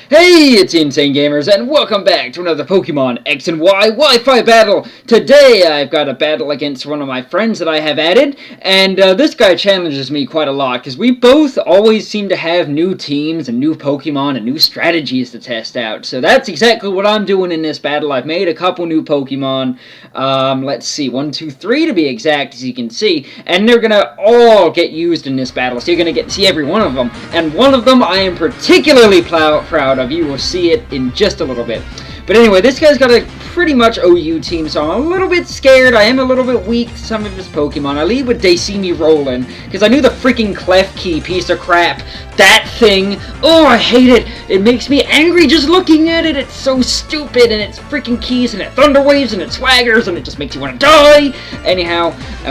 Hey, it's Insane Gamers, and welcome back to another Pokemon X and Y Wi-Fi battle! Today, I've got a battle against one of my friends that I have added, and this guy challenges me quite a lot, because we both always seem to have new teams and new Pokemon and new strategies to test out. So that's exactly what I'm doing in this battle. I've made a couple new Pokemon, let's see, 1, 2, 3 to be exact, as you can see, and they're gonna all get used in this battle, so you're gonna get to see every one of them, and one of them I am particularly proud of. You will see it in just a little bit. But anyway, this guy's got a pretty much OU team, so I'm a little bit scared. I am a little bit weak to some of his Pokemon. I lead with They See Me Rollin', because I knew the freaking Klefki piece of crap. That thing. Oh, I hate it. It makes me angry just looking at it. It's so stupid, and it's freaking keys, and it thunder waves, and it swaggers, and it just makes you want to die. Anyhow,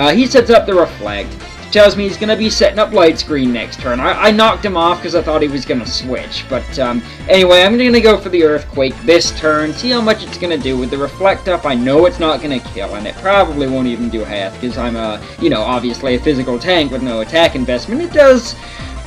he sets up the Reflect. Tells me he's going to be setting up Light Screen next turn. I knocked him off because I thought he was going to switch. But anyway, I'm going to go for the Earthquake this turn, see how much it's going to do. With the Reflect up, I know it's not going to kill, and it probably won't even do half because I'm, obviously a physical tank with no attack investment. It does,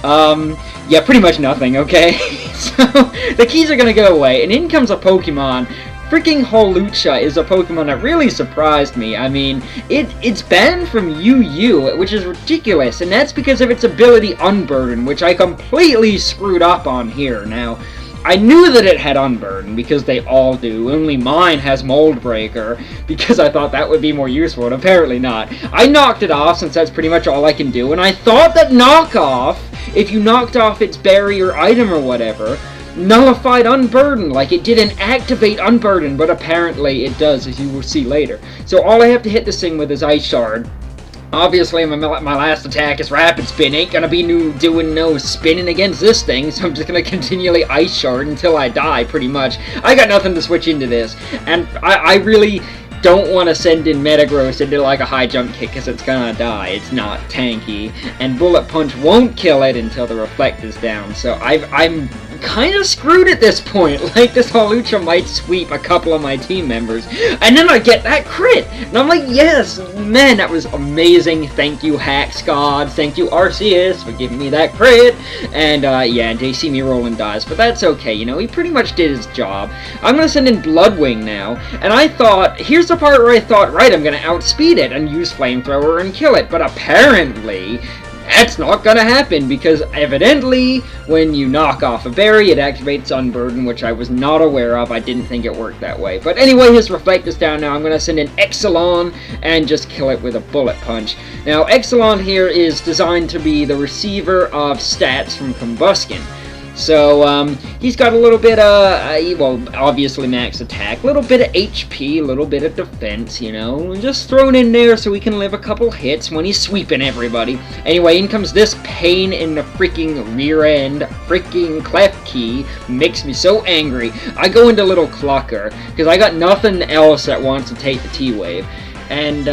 yeah, pretty much nothing, okay? So the keys are going to go away, and in comes a Pokemon. Freaking Holucha is a Pokemon that really surprised me. I mean, it's banned from UU, which is ridiculous, and that's because of its ability Unburden, which I completely screwed up on here. Now, I knew that it had Unburden, because they all do, only mine has Mold Breaker, because I thought that would be more useful, and apparently not. I knocked it off, since that's pretty much all I can do, and I thought that Knockoff, if you knocked off its berry or item or whatever, nullified Unburden, like it didn't activate Unburden, but apparently it does, as you will see later. So all I have to hit this thing with is Ice Shard. Obviously, my last attack is Rapid Spin. Ain't gonna be doing no spinning against this thing, so I'm just gonna continually Ice Shard until I die, pretty much. I got nothing to switch into this, and I really don't want to send in Metagross into like a high jump kick because it's gonna die. It's not tanky, and Bullet Punch won't kill it until the Reflect is down. So I'm kind of screwed at this point. Like, this Holucha might sweep a couple of my team members, and then I get that crit, and I'm like, yes, man, that was amazing. Thank you, Hacks God. Thank you, Arceus, for giving me that crit. And yeah, They See Me Rollin' dies, but that's okay. You know, he pretty much did his job. I'm gonna send in Bloodwing now, and I thought, here's the part where I thought, right, I'm gonna outspeed it and use Flamethrower and kill it, but apparently that's not gonna happen, because evidently when you knock off a berry, it activates Unburden, which I was not aware of. I didn't think it worked that way. But anyway, his Reflect is down now. I'm gonna send in Exelon and just kill it with a Bullet Punch. Now, Exelon here is designed to be the receiver of stats from Combuskin. So, he's got a little bit of, well, obviously max attack, a little bit of HP, a little bit of defense, you know, just thrown in there so he can live a couple hits when he's sweeping everybody. Anyway, in comes this pain in the freaking rear end, freaking Klefki, makes me so angry. I go into Little Clucker, because I got nothing else that wants to take the T-Wave, and,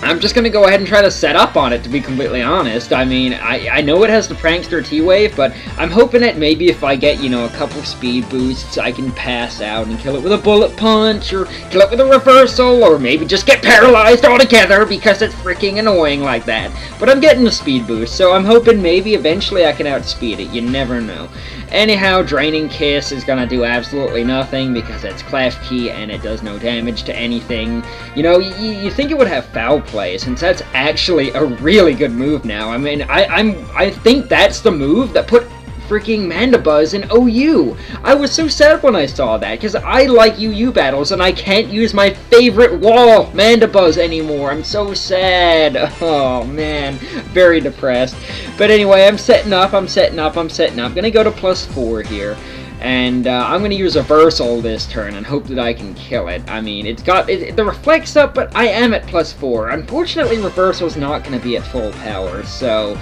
I'm just going to go ahead and try to set up on it, to be completely honest. I mean, I know it has the Prankster T-Wave, but I'm hoping that maybe if I get, you know, a couple speed boosts, I can pass out and kill it with a Bullet Punch, or kill it with a Reversal, or maybe just get paralyzed altogether because it's freaking annoying like that. But I'm getting a speed boost, so I'm hoping maybe eventually I can outspeed it. You never know. Anyhow, Draining Kiss is going to do absolutely nothing because it's Klefki and it does no damage to anything. You know, you think it would have Foul Play, since that's actually a really good move now. I mean, I think that's the move that put freaking Mandibuzz in OU. I was so sad when I saw that, because I like UU battles, and I can't use my favorite wall, Mandibuzz, anymore. I'm so sad. Oh, man. Very depressed. But anyway, I'm setting up. Gonna go to +4 here. And I'm going to use a Versal this turn and hope that I can kill it. I mean, it's got the Reflect's up, but I am at +4. Unfortunately, Reversal's not going to be at full power, so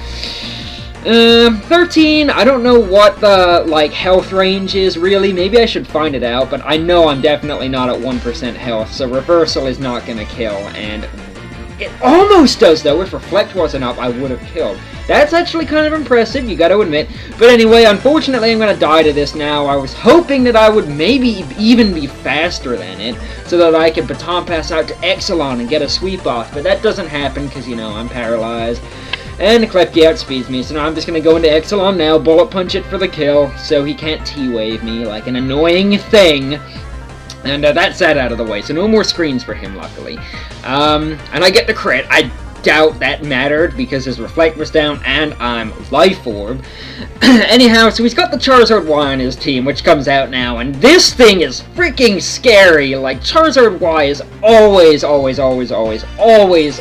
13, I don't know what the, like, health range is, really. Maybe I should find it out, but I know I'm definitely not at 1% health, so Reversal is not going to kill, and it almost does, though. If Reflect wasn't up, I would have killed. That's actually kind of impressive, you gotta admit. But anyway, unfortunately, I'm gonna die to this now. I was hoping that I would maybe even be faster than it, so that I could Baton Pass out to Exelon and get a sweep off, but that doesn't happen, because, you know, I'm paralyzed. and Klefki outspeeds me, so now I'm just going to go into Exelon now, bullet punch it for the kill, so he can't T-wave me like an annoying thing. And that's that out of the way, so no more screens for him, luckily. And I get the crit. I doubt that mattered because his Reflect was down and I'm Life Orb. Anyhow, so he's got the Charizard Y on his team, which comes out now, and this thing is freaking scary. Like, Charizard Y is always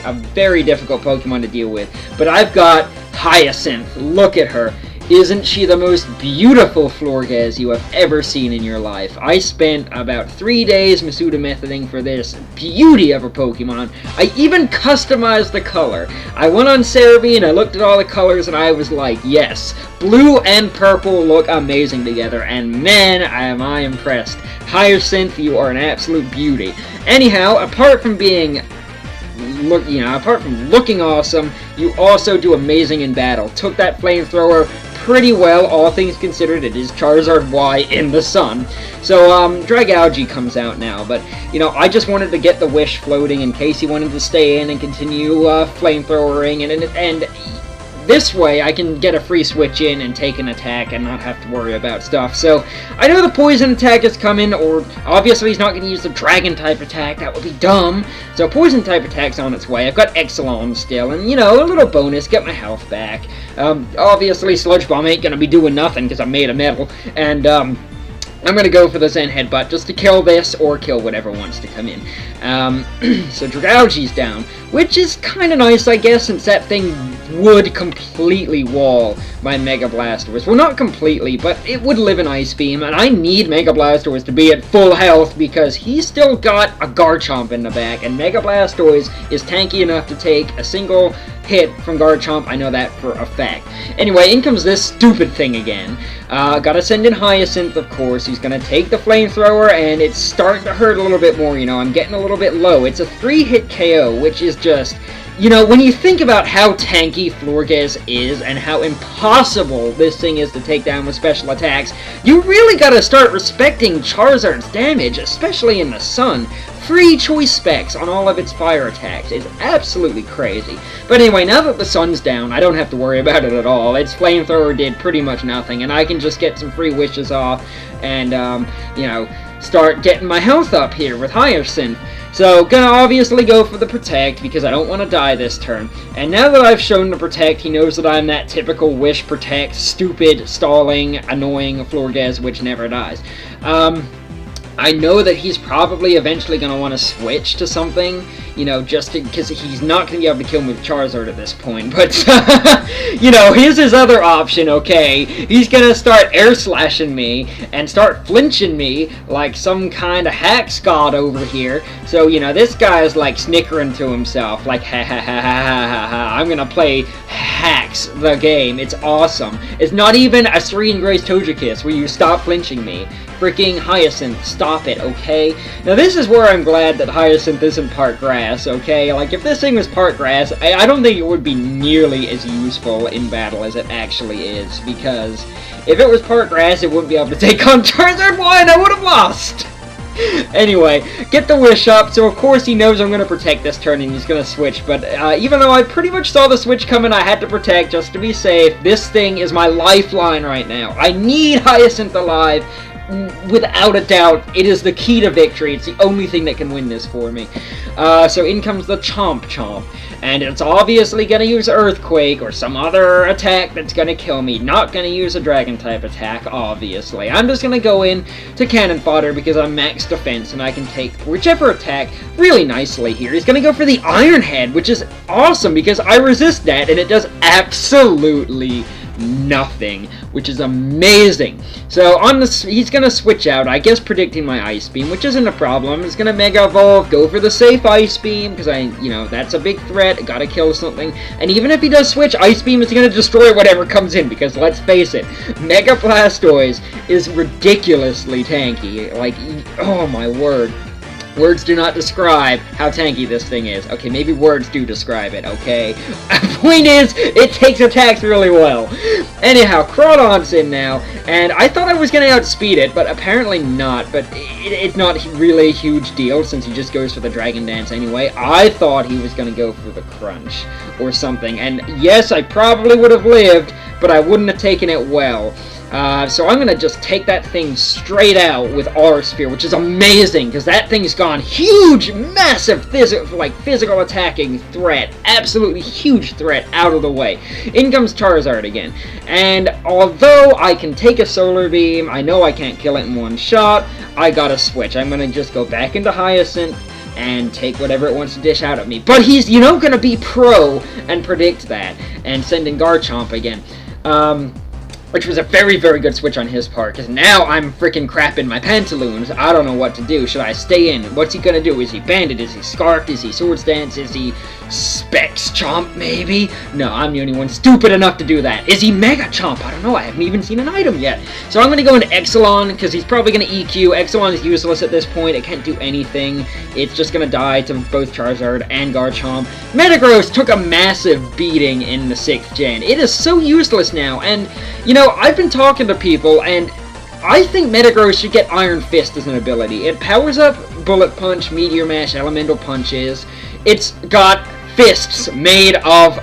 a very difficult Pokemon to deal with. But I've got Hyacinth. Look at her. Isn't she the most beautiful florges you have ever seen in your life? I spent about 3 days Masuda methoding for this beauty of a Pokemon. I even customized the color. I went on Cerebi and I looked at all the colors and I was like, yes, blue and purple look amazing together, and man, am I impressed. Hyacinth, you are an absolute beauty. Anyhow, apart from being apart from looking awesome, you also do amazing in battle. Took that flamethrower pretty well, all things considered. It is Charizard Y in the sun. So, Dragalge comes out now, but, I just wanted to get the Wish floating in case he wanted to stay in and continue flamethrowering, and this way I can get a free switch in and take an attack and not have to worry about stuff. So, I know the poison attack is coming, or obviously he's not going to use the dragon type attack. That would be dumb. So, poison type attack's on its way. I've got Exelon still, and, a little bonus, get my health back. Obviously Sludge Bomb ain't going to be doing nothing because I made a metal, and, I'm going to go for the Zen Headbutt just to kill this or kill whatever wants to come in. So Dragalge's down, which is kind of nice, I guess, since that thing would completely wall my Mega Blastoise. Well, not completely, but it would live in Ice Beam, and I need Mega Blastoise to be at full health because he's still got a Garchomp in the back, and Mega Blastoise is tanky enough to take a single hit from Garchomp. I know that for a fact. Anyway, in comes this stupid thing again. Gotta send in Hyacinth, of course. He's gonna take the flamethrower, and it's starting to hurt a little bit more, I'm getting a little bit low. It's a 3-hit KO, which is just, when you think about how tanky Florges is and how impossible this thing is to take down with special attacks, you really gotta start respecting Charizard's damage, especially in the sun. Free choice specs on all of its fire attacks is absolutely crazy. But anyway, now that the sun's down, I don't have to worry about it at all. Its flamethrower did pretty much nothing, and I can just get some free wishes off and, start getting my health up here with Hyacinth. So, gonna obviously go for the Protect, because I don't want to die this turn. And now that I've shown the Protect, he knows that I'm that typical Wish Protect, stupid, stalling, annoying Florges which never dies. I know that he's probably eventually going to want to switch to something, just because he's not going to be able to kill me with Charizard at this point. But, here's his other option, okay? He's going to start air slashing me and start flinching me like some kind of hacks god over here. So, this guy is like snickering to himself, like, ha ha ha ha ha ha, I'm going to play hacks the game. It's awesome. It's not even a Serene Grace Togekiss where you stop flinching me. Freaking Hyacinth, stop it, okay? Now this is where I'm glad that Hyacinth isn't part grass, okay? Like, if this thing was part grass, I don't think it would be nearly as useful in battle as it actually is, because if it was part grass, it wouldn't be able to take on Charizard Y and I would have lost! Anyway, get the Wish up, so of course he knows I'm going to Protect this turn and he's going to switch, but even though I pretty much saw the switch coming, I had to Protect just to be safe. This thing is my lifeline right now. I need Hyacinth alive. Without a doubt, it is the key to victory. It's the only thing that can win this for me. So in comes the Chomp, and it's obviously going to use Earthquake or some other attack that's going to kill me. Not going to use a Dragon-type attack, obviously. I'm just going to go in to Cannon Fodder because I'm max defense and I can take whichever attack really nicely here. He's going to go for the Iron Head, which is awesome because I resist that and it does absolutely nothing, which is amazing. So he's gonna switch out, I guess predicting my Ice Beam, which isn't a problem. He's gonna Mega Evolve, go for the safe Ice Beam, because that's a big threat, I gotta kill something. And even if he does switch, Ice Beam is gonna destroy whatever comes in, because let's face it, Mega Blastoise is ridiculously tanky. Like, oh my word. Words do not describe how tanky this thing is. Okay, maybe words do describe it, okay? Point is, it takes attacks really well. Anyhow, Crawdon's in now, and I thought I was going to outspeed it, but apparently not. But it's not really a huge deal, since he just goes for the Dragon Dance anyway. I thought he was going to go for the Crunch or something, and yes, I probably would have lived, but I wouldn't have taken it well. So I'm going to just take that thing straight out with R-Sphere, which is amazing, because that thing's gone huge, massive, physical attacking threat, absolutely huge threat out of the way. In comes Charizard again, and although I can take a Solar Beam, I know I can't kill it in one shot, I gotta switch. I'm going to just go back into Hyacinth and take whatever it wants to dish out of me. But he's, going to be pro and predict that, and send in Garchomp again. Which was a very, very good switch on his part, because now I'm freaking crapping my Pantaloons. I don't know what to do. Should I stay in? What's he gonna do? Is he Bandit? Is he Scarfed? Is he Swords Dance? Is he Specs Chomp, maybe? No, I'm the only one stupid enough to do that. Is he Mega Chomp? I don't know. I haven't even seen an item yet. So I'm gonna go into Exelon, because he's probably gonna EQ. Exelon is useless at this point. It can't do anything. It's just gonna die to both Charizard and Garchomp. Metagross took a massive beating in the 6th gen. It is so useless now, and I've been talking to people, and I think Metagross should get Iron Fist as an ability. It powers up Bullet Punch, Meteor Mash, Elemental Punches. It's got fists made of,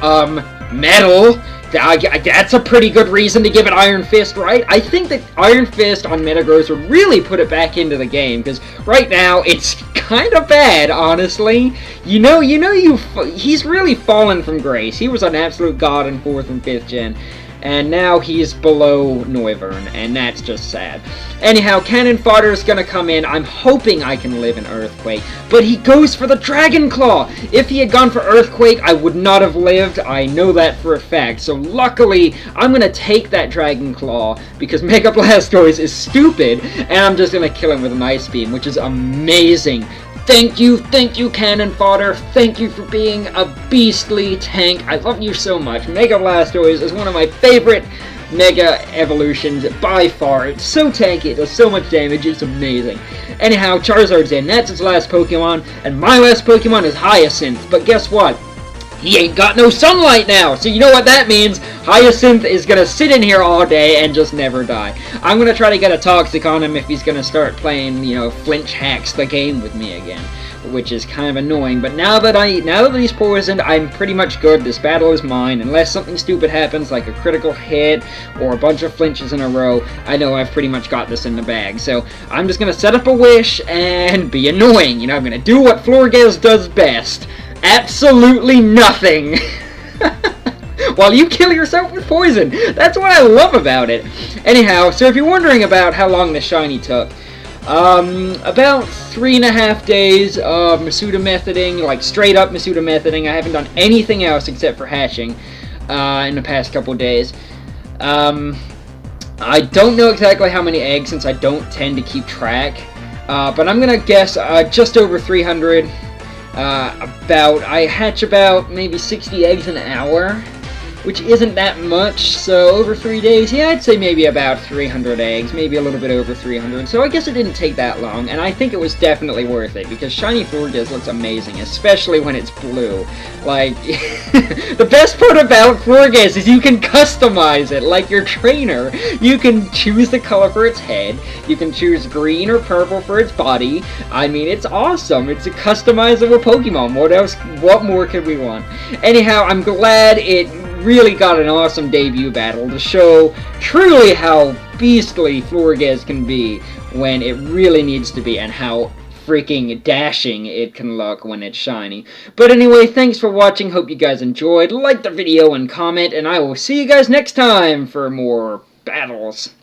metal. That's a pretty good reason to give it Iron Fist, right? I think that Iron Fist on Metagross would really put it back into the game, because right now it's kind of bad, honestly. He's really fallen from grace. He was an absolute god in 4th and 5th gen. And now he's below Noivern, and that's just sad. Anyhow, Cannon Fodder is going to come in. I'm hoping I can live in Earthquake, but he goes for the Dragon Claw. If he had gone for Earthquake, I would not have lived. I know that for a fact. So luckily, I'm going to take that Dragon Claw, because Mega Blastoise is stupid, and I'm just going to kill him with an Ice Beam, which is amazing. Thank you, Cannon Fodder. Thank you for being a beastly tank. I love you so much. Mega Blastoise is one of my favorite Mega evolutions by far. It's so tanky, it does so much damage, it's amazing. Anyhow, Charizard's in. That's its last Pokemon, and my last Pokemon is Hyacinth. But guess what? He ain't got no sunlight now, so you know what that means. Hyacinth is going to sit in here all day and just never die. I'm going to try to get a Toxic on him if he's going to start playing, Flinch Hacks the game with me again, which is kind of annoying. But now that he's poisoned, I'm pretty much good. This battle is mine. Unless something stupid happens, like a critical hit or a bunch of flinches in a row, I know I've pretty much got this in the bag. So I'm just going to set up a wish and be annoying. I'm going to do what Florges does best. Absolutely nothing. While you kill yourself with poison. That's what I love about it. Anyhow, so if you're wondering about how long the shiny took, about 3.5 days of Masuda methoding, like straight up Masuda methoding. I haven't done anything else except for hatching in the past couple days. I don't know exactly how many eggs, since I don't tend to keep track, but I'm gonna guess just over 300. I hatch about maybe 60 eggs an hour, which isn't that much, so over 3 days, yeah, I'd say maybe about 300 eggs, maybe a little bit over 300, so I guess it didn't take that long, and I think it was definitely worth it, because shiny Florges looks amazing, especially when it's blue. Like, the best part about Florges is you can customize it, like your trainer. You can choose the color for its head, you can choose green or purple for its body. I mean, it's awesome, it's a customizable Pokemon. What more could we want? Anyhow, I'm glad it really got an awesome debut battle to show truly how beastly Florges can be when it really needs to be, and how freaking dashing it can look when it's shiny. But anyway, thanks for watching, hope you guys enjoyed, like the video and comment, and I will see you guys next time for more battles.